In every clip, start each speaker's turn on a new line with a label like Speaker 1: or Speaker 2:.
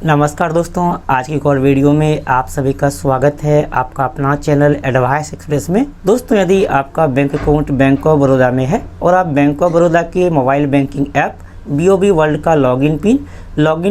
Speaker 1: नमस्कार दोस्तों, आज की एक और वीडियो में आप सभी का स्वागत है आपका अपना चैनल एडवाइस एक्सप्रेस में। दोस्तों, यदि आपका bank account bank of Baroda में है और आप बैंक ऑफ बड़ौदा के mobile banking app BOB world का लॉगिन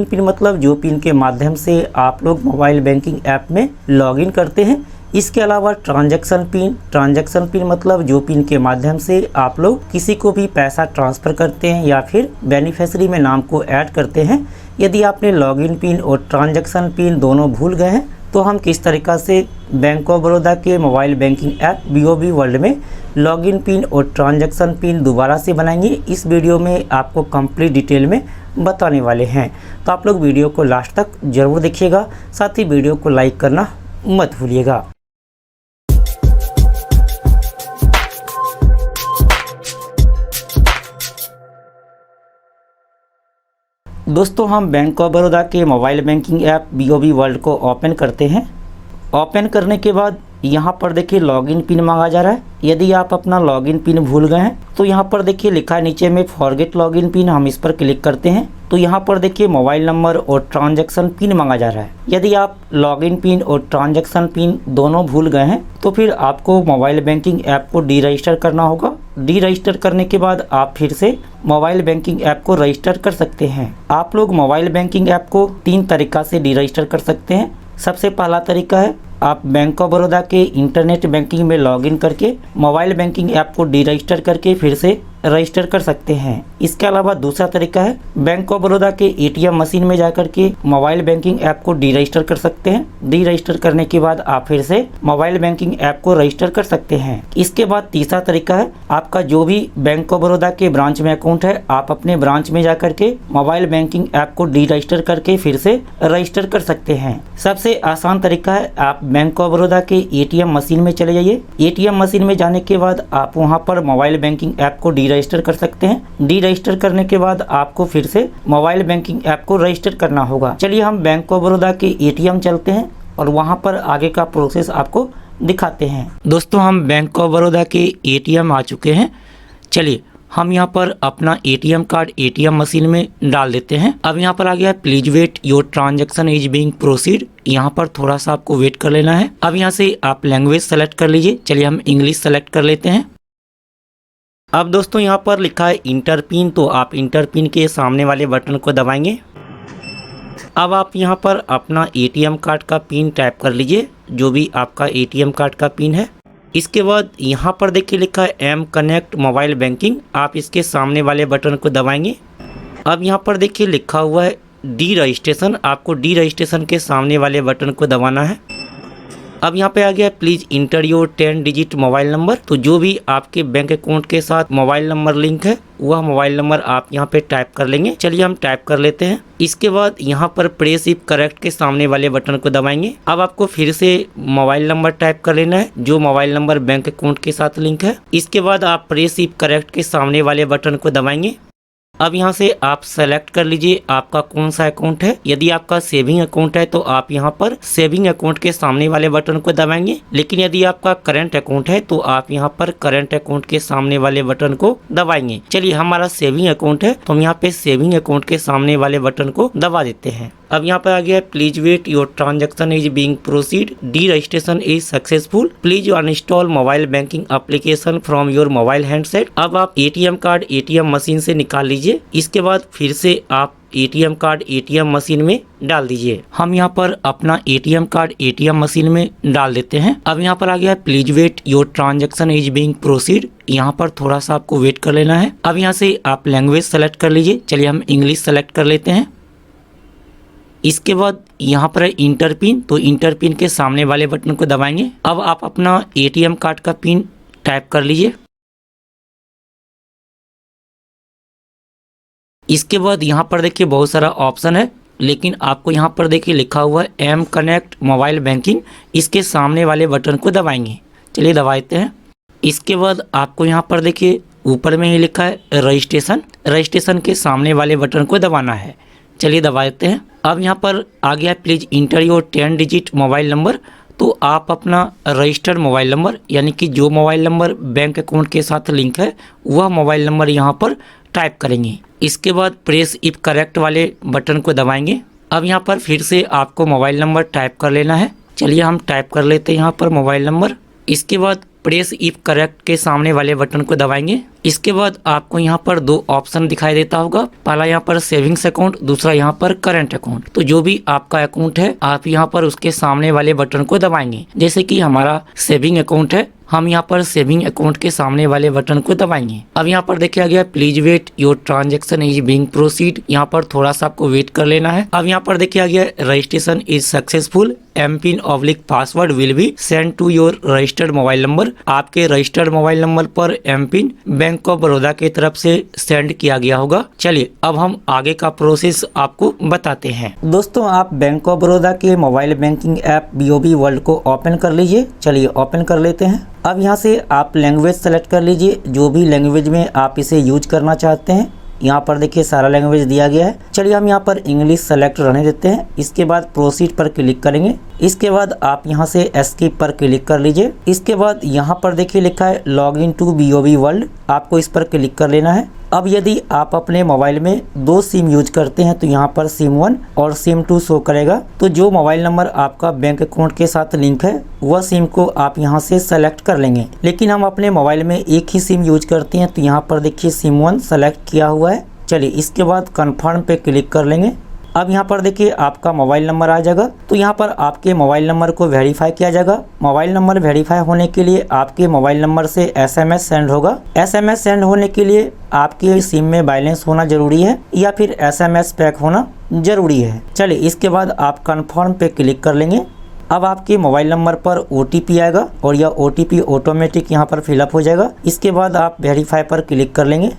Speaker 1: पिन मतलब जो पिन के माध्यम से आप लोग मोबाइल बैंकिंग ऐप में लॉगिन करते हैं। इसके अलावा ट्रांजैक्शन पिन मतलब जो पिन के माध्यम से आप लोग किसी को भी पैसा ट्रांसफ़र करते हैं या फिर बेनिफिशियरी में नाम को ऐड करते हैं। यदि आपने लॉगिन पिन और ट्रांजैक्शन पिन दोनों भूल गए हैं तो हम किस तरीक़ा से बैंक ऑफ बड़ौदा के mobile banking app BOB world में लॉगिन पिन और ट्रांजैक्शन पिन दोबारा से बनाएंगे, इस वीडियो में आपको कंप्लीट डिटेल में बताने वाले हैं। तो आप लोग वीडियो को लास्ट तक ज़रूर देखिएगा, साथ ही वीडियो को लाइक करना मत भूलिएगा। दोस्तों, हम बैंक ऑफ बड़ौदा के mobile banking app BOB world को ओपन करते हैं। ओपन करने के बाद यहाँ पर देखिए लॉगिन पिन मांगा जा रहा है। यदि आप अपना लॉगिन पिन भूल गए हैं तो यहाँ पर देखिए लिखा है नीचे में फॉरगेट लॉगिन पिन, हम इस पर क्लिक करते हैं तो यहाँ पर देखिए मोबाइल नंबर और ट्रांजैक्शन पिन मांगा जा रहा है। यदि आप लॉगिन पिन और ट्रांजैक्शन पिन दोनों भूल गए हैं तो फिर आपको मोबाइल बैंकिंग ऐप को डी रजिस्टर करना होगा। डी रजिस्टर करने के बाद आप फिर से मोबाइल बैंकिंग ऐप को रजिस्टर कर सकते हैं। आप लोग मोबाइल बैंकिंग ऐप को 3 तरीक़ा से डी रजिस्टर कर सकते हैं। सबसे पहला तरीका है आप बैंक ऑफ बड़ौदा के इंटरनेट बैंकिंग में लॉगिन करके मोबाइल बैंकिंग ऐप को डी रजिस्टर करके फिर से रजिस्टर कर सकते हैं। इसके अलावा दूसरा तरीका है बैंक ऑफ बड़ौदा के ATM मशीन में जाकर के मोबाइल बैंकिंग ऐप को डी रजिस्टर कर सकते हैं। डी रजिस्टर करने के बाद आप फिर से मोबाइल बैंकिंग ऐप को रजिस्टर कर सकते हैं। इसके बाद तीसरा तरीका है आपका जो भी बैंक ऑफ बड़ौदा के ब्रांच में अकाउंट है, आप अपने ब्रांच में जाकर के मोबाइल बैंकिंग ऐप को डी रजिस्टर करके फिर से रजिस्टर कर सकते हैं। सबसे आसान तरीका है आप बैंक ऑफ बड़ौदा के ATM मशीन में चले जाइए। ATM मशीन में जाने के बाद आप वहाँ पर मोबाइल बैंकिंग ऐप को डी रजिस्टर कर सकते हैं। डी रजिस्टर करने के बाद आपको फिर से मोबाइल बैंकिंग ऐप को रजिस्टर करना होगा। चलिए हम बैंक ऑफ बड़ौदा के ATM चलते हैं और वहां पर आगे का प्रोसेस आपको दिखाते हैं। दोस्तों, हम बैंक ऑफ बड़ौदा के ATM आ चुके हैं। चलिए हम यहाँ पर अपना ATM कार्ड ATM मशीन में डाल देते हैं। अब यहाँ पर आ गया please wait your transaction is being proceed. यहाँ पर थोड़ा सा आपको वेट कर लेना है। अब यहाँ से आप लैंग्वेज सेलेक्ट कर लीजिए। चलिए हम इंग्लिश सेलेक्ट कर लेते हैं। अब दोस्तों यहाँ पर लिखा है इंटर पिन, तो आप इंटर पिन के सामने वाले बटन को दबाएंगे। अब आप यहाँ पर अपना ATM कार्ड का पिन टाइप कर लीजिए, जो भी आपका ATM कार्ड का पिन है। इसके बाद यहाँ पर देखिए लिखा है M कनेक्ट मोबाइल बैंकिंग, आप इसके सामने वाले बटन को दबाएंगे। अब यहाँ पर देखिए लिखा हुआ है डी रजिस्ट्रेशन, आपको डी रजिस्ट्रेशन के सामने वाले बटन को दबाना है। अब यहाँ पे आ गया please inter your 10 digit mobile number, तो जो भी आपके बैंक अकाउंट के साथ मोबाइल नंबर लिंक है वह मोबाइल नंबर आप यहाँ पे टाइप कर लेंगे। चलिए हम टाइप कर लेते हैं। इसके बाद यहाँ पर प्रेस इफ करेक्ट के सामने वाले बटन को दबाएंगे। अब आपको फिर से मोबाइल नंबर टाइप कर लेना है जो मोबाइल नंबर बैंक अकाउंट के साथ लिंक है। इसके बाद आप प्रेस इफ करेक्ट के सामने वाले बटन को दबाएंगे। अब यहाँ से आप सेलेक्ट कर लीजिए आपका कौन सा अकाउंट है। यदि आपका सेविंग अकाउंट है तो आप यहाँ पर सेविंग अकाउंट के सामने वाले बटन को दबाएंगे, लेकिन यदि आपका करंट अकाउंट है तो आप यहाँ पर करंट अकाउंट के सामने वाले बटन को दबाएंगे। चलिए हमारा सेविंग अकाउंट है तो हम यहाँ पे सेविंग अकाउंट के सामने वाले बटन को दबा देते हैं। अब यहाँ पर आ गया please wait your transaction is being proceed, deregistration is successful, please uninstall mobile banking application from your mobile handset. अब आप ATM कार्ड ATM मशीन से निकाल लीजिए। इसके बाद फिर से आप ATM कार्ड ATM मशीन में डाल दीजिए। हम यहाँ पर अपना ATM कार्ड ATM मशीन में डाल देते हैं। अब यहाँ पर आ गया please wait your transaction is being proceed, यहाँ पर थोड़ा सा आपको वेट कर लेना है। अब यहाँ से आप लैंग्वेज सेलेक्ट कर लीजिए। चलिए हम इंग्लिश सेलेक्ट कर लेते हैं। इसके बाद यहाँ पर है इंटर पिन, तो इंटर पिन के सामने वाले बटन को दबाएंगे। अब आप अपना ATM कार्ड का पिन टाइप कर लीजिए। इसके बाद यहाँ पर देखिए बहुत सारा ऑप्शन है, लेकिन आपको यहाँ पर देखिए लिखा हुआ है M कनेक्ट मोबाइल बैंकिंग, इसके सामने वाले बटन को दबाएंगे। चलिए दबा देते हैं। इसके बाद आपको यहाँ पर देखिए ऊपर में ही लिखा है रजिस्ट्रेशन के सामने वाले बटन को दबाना है। चलिए दबा देते हैं। अब यहाँ पर आ गया please inter your 10 digit mobile number, तो आप अपना रजिस्टर्ड मोबाइल नंबर यानी कि जो मोबाइल नंबर बैंक अकाउंट के साथ लिंक है वह मोबाइल नंबर यहाँ पर टाइप करेंगे। इसके बाद प्रेस इफ करेक्ट वाले बटन को दबाएंगे। अब यहाँ पर फिर से आपको मोबाइल नंबर टाइप कर लेना है। चलिए हम टाइप कर लेते हैं यहाँ पर मोबाइल नंबर। इसके बाद प्रेस इफ करेक्ट के सामने वाले बटन को दबाएंगे। इसके बाद आपको यहाँ पर दो ऑप्शन दिखाई देता होगा, पहला यहाँ पर सेविंग्स अकाउंट, दूसरा यहाँ पर करंट अकाउंट। तो जो भी आपका अकाउंट है आप यहाँ पर उसके सामने वाले बटन को दबाएंगे। जैसे कि हमारा सेविंग अकाउंट है, हम यहाँ पर सेविंग अकाउंट के सामने वाले बटन को दबाएंगे। अब यहाँ पर देखिए आ गया please wait your transaction is being proceed. यहाँ पर थोड़ा सा आपको वेट कर लेना है। अब यहाँ पर देखिए आ गया registration is successful, MPIN oblique password will be send to your registered mobile number. आपके रजिस्टर्ड मोबाइल नंबर पर एमपिन बैंक ऑफ बड़ौदा की तरफ से सेंड किया गया होगा। चलिए अब हम आगे का प्रोसेस आपको बताते हैं। दोस्तों आप बैंक ऑफ बड़ौदा के mobile banking app BOB world को ओपन कर लीजिए। चलिए ओपन कर लेते हैं। अब यहाँ से आप लैंग्वेज सेलेक्ट कर लीजिए, जो भी लैंग्वेज में आप इसे यूज करना चाहते हैं। यहाँ पर देखिए सारा लैंग्वेज दिया गया है। चलिए हम यहाँ पर इंग्लिश सेलेक्ट रहने देते हैं। इसके बाद प्रोसीड पर क्लिक करेंगे। इसके बाद आप यहाँ से एस्केप पर क्लिक कर लीजिए। इसके बाद यहाँ पर देखिए लिखा है log in to BOB world, आपको इस पर क्लिक कर लेना है। अब यदि आप अपने मोबाइल में 2 सिम यूज करते हैं तो यहाँ पर सिम 1 और सिम 2 शो करेगा। तो जो मोबाइल नंबर आपका बैंक अकाउंट के साथ लिंक है वह सिम को आप यहाँ से सेलेक्ट कर लेंगे। लेकिन हम अपने मोबाइल में एक ही सिम यूज करते हैं तो यहाँ पर देखिए सिम 1 सेलेक्ट किया हुआ है। चलिए इसके बाद कन्फर्म पे क्लिक कर लेंगे। अब यहाँ पर देखिए आपका मोबाइल नंबर आ जाएगा। तो यहाँ पर आपके मोबाइल नंबर को वेरीफाई किया जाएगा। मोबाइल नंबर वेरीफाई होने के लिए आपके मोबाइल नंबर से SMS सेंड होगा। SMS सेंड होने के लिए आपके सिम में बैलेंस होना जरूरी है या फिर SMS पैक होना जरूरी है। चलिए इसके बाद आप कन्फर्म पे क्लिक कर लेंगे। अब आपके मोबाइल नंबर पर OTP आएगा और यह OTP ऑटोमेटिक यहाँ पर फिलअप हो जाएगा। इसके बाद आप वेरीफाई पर क्लिक कर लेंगे।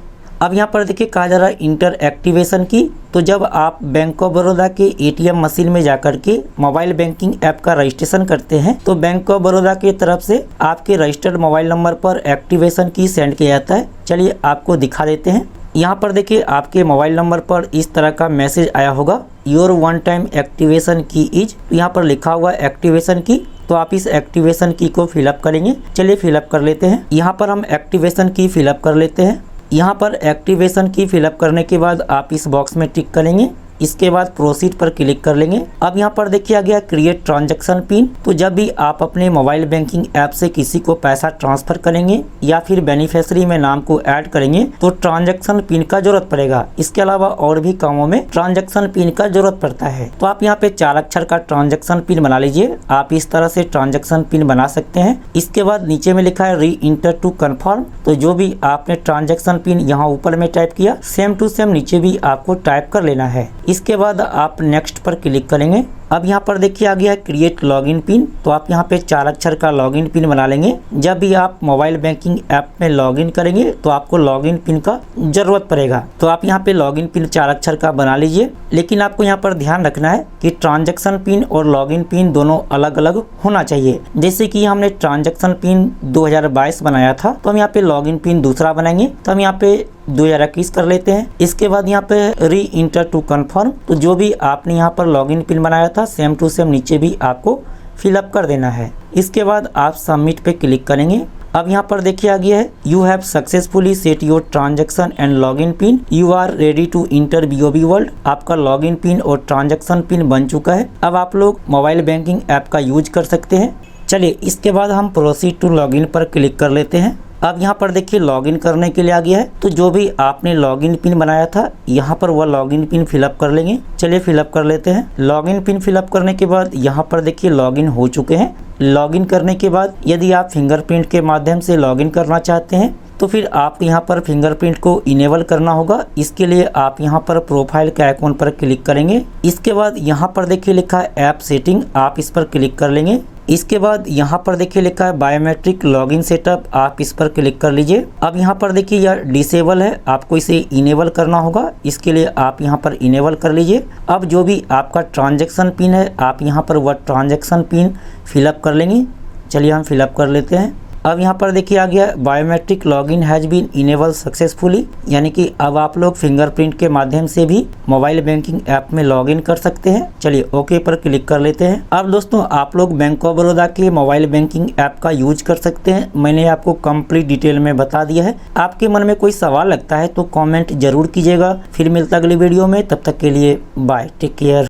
Speaker 1: अब यहाँ पर देखिए कहा जा रहा है इंटर एक्टिवेशन की। तो जब आप बैंक ऑफ बड़ौदा के ATM मशीन में जाकर के मोबाइल बैंकिंग ऐप का रजिस्ट्रेशन करते हैं तो बैंक ऑफ बड़ौदा की तरफ से आपके रजिस्टर्ड मोबाइल नंबर पर एक्टिवेशन की सेंड किया जाता है। चलिए आपको दिखा देते हैं। यहाँ पर देखिए आपके मोबाइल नंबर पर इस तरह का मैसेज आया होगा, योर वन टाइम एक्टिवेशन की इज। यहाँ पर लिखा हुआ एक्टिवेशन की, तो आप इस एक्टिवेशन की को फिलअप करेंगे। चलिए फिलअप कर लेते हैं। यहाँ पर हम एक्टिवेशन की फिलअप कर लेते हैं। यहाँ पर एक्टिवेशन की फिलअप करने के बाद आप इस बॉक्स में टिक करेंगे। इसके बाद प्रोसीड पर क्लिक कर लेंगे। अब यहाँ पर देखिए आ गया क्रिएट ट्रांजैक्शन पिन। तो जब भी आप अपने मोबाइल बैंकिंग ऐप से किसी को पैसा ट्रांसफर करेंगे या फिर बेनिफिशियरी में नाम को ऐड करेंगे तो ट्रांजैक्शन पिन का जरूरत पड़ेगा। इसके अलावा और भी कामों में ट्रांजैक्शन पिन का जरूरत पड़ता है। तो आप यहाँ पे 4 अक्षर का ट्रांजैक्शन पिन बना लीजिए। आप इस तरह से ट्रांजैक्शन पिन बना सकते हैं। इसके बाद नीचे में लिखा है री इंटर टू कन्फर्म। तो जो भी आपने ट्रांजैक्शन पिन यहाँ ऊपर में टाइप किया सेम टू सेम नीचे भी आपको टाइप कर लेना है। इसके बाद आप नेक्स्ट पर क्लिक करेंगे। अब यहाँ पर देखिए आ गया है क्रिएट लॉगिन पिन। तो आप यहाँ पे 4 अक्षर का लॉगिन पिन बना लेंगे। जब भी आप मोबाइल बैंकिंग ऐप में लॉगिन करेंगे तो आपको लॉगिन पिन का जरूरत पड़ेगा। तो आप यहाँ पे लॉगिन पिन 4 अक्षर का बना लीजिए। लेकिन आपको यहाँ पर ध्यान रखना है कि ट्रांजैक्शन पिन और लॉगिन पिन दोनों अलग अलग होना चाहिए। जैसे कि हमने ट्रांजैक्शन पिन 2022 बनाया था तो हम यहाँ पे लॉगिन पिन दूसरा बनाएंगे। तो हम यहाँ पे 2021 कर लेते हैं। इसके बाद यहाँ पे री इंटर टू कन्फर्म। तो जो भी आपने यहाँ पर लॉगिन पिन बनाया था सेम टू सेम नीचे भी आपको फिलअप कर देना है। इसके बाद आप सबमिट पे क्लिक करेंगे। अब यहाँ पर देखिए आ गया है you have successfully set your transaction and login pin, you are ready to enter BOB world. आपका लॉगिन पिन और ट्रांजैक्शन पिन बन चुका है। अब आप लोग मोबाइल बैंकिंग ऐप का यूज कर सकते हैं। चलिए इसके बाद हम प्रोसीड टू लॉगिन पर क्लिक कर लेते हैं। अब यहाँ पर देखिए लॉगिन करने के लिए आ गया है। तो जो भी आपने लॉगिन पिन बनाया था यहाँ पर वह लॉगिन पिन फिलअप कर लेंगे। चलिए फिलअप कर लेते हैं। लॉगिन पिन फिलअप करने के बाद यहाँ पर देखिए लॉगिन हो चुके हैं। लॉगिन करने के बाद यदि आप फिंगरप्रिंट के माध्यम से लॉगिन करना चाहते हैं तो फिर आप यहाँ पर फिंगरप्रिंट को इनेबल करना होगा। इसके लिए आप यहाँ पर प्रोफाइल के आइकॉन पर क्लिक करेंगे। इसके बाद यहाँ पर देखिए लिखा है ऐप सेटिंग, आप इस पर क्लिक कर लेंगे। इसके बाद यहाँ पर देखिए लिखा है बायोमेट्रिक लॉगिन सेटअप, आप इस पर क्लिक कर लीजिए। अब यहाँ पर देखिए यह डिसेबल है, आपको इसे इनेबल करना होगा। इसके लिए आप यहाँ पर इनेबल कर लीजिए। अब जो भी आपका ट्रांजैक्शन पिन है आप यहाँ पर वह ट्रांजैक्शन पिन फिलअप कर लेंगे। चलिए हम फिलअप कर लेते हैं। अब यहाँ पर देखिए आ गया biometric login has been enable successfully, यानी कि अब आप लोग फिंगरप्रिंट के माध्यम से भी मोबाइल बैंकिंग ऐप में लॉगिन कर सकते हैं। चलिए ओके पर क्लिक कर लेते हैं। अब दोस्तों आप लोग बैंक ऑफ बड़ौदा के मोबाइल बैंकिंग ऐप का यूज कर सकते हैं। मैंने आपको कंप्लीट डिटेल में बता दिया है। आपके मन में कोई सवाल लगता है तो कॉमेंट जरूर कीजिएगा। फिर मिलता अगली वीडियो में, तब तक के लिए बाय, टेक केयर।